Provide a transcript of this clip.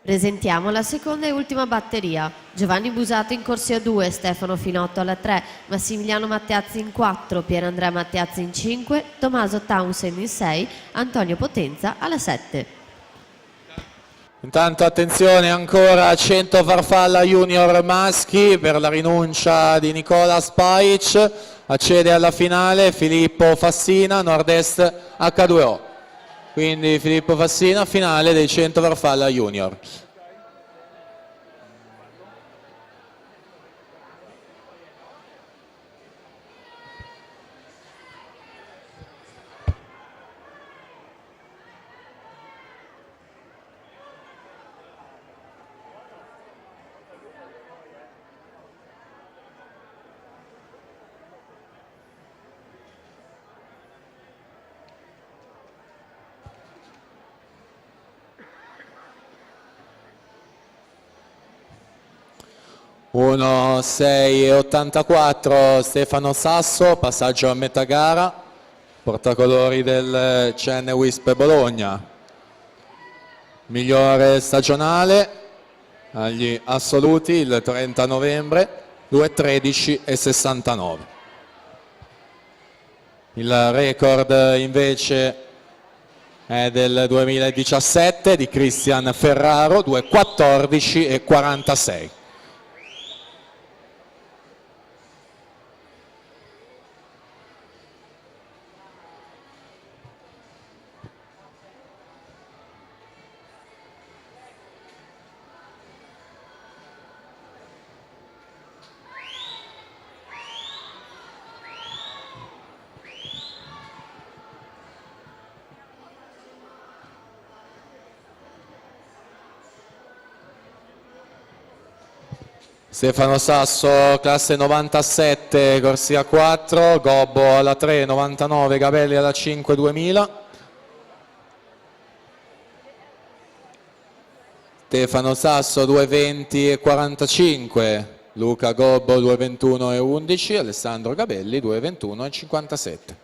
Presentiamo la seconda e ultima batteria. Giovanni Busato in corsia 2, Stefano Finotto alla 3, Massimiliano Matteazzi in 4, Pierandrea Matteazzi in 5, Tommaso Townsend in 6, Antonio Potenza alla 7. Intanto attenzione ancora a 100 farfalla junior maschi per la rinuncia di Nicola Spajic. Accede alla finale Filippo Fassina, Nord-Est H2O. Quindi Filippo Fassina, finale dei 100 farfalla junior. Uno 6,84 Stefano Sasso, passaggio a metà gara, portacolori del CN Wisp Bologna. Migliore stagionale agli assoluti il 30 novembre, 2,13,69. Il record invece è del 2017 di Cristian Ferraro, 2,14,46. Stefano Sasso, classe 97, corsia 4, Gobbo alla 3, 99, Gabelli alla 5, 2000. Stefano Sasso 2,20,45, Luca Gobbo 2,21,11, Alessandro Gabelli 2,21,57.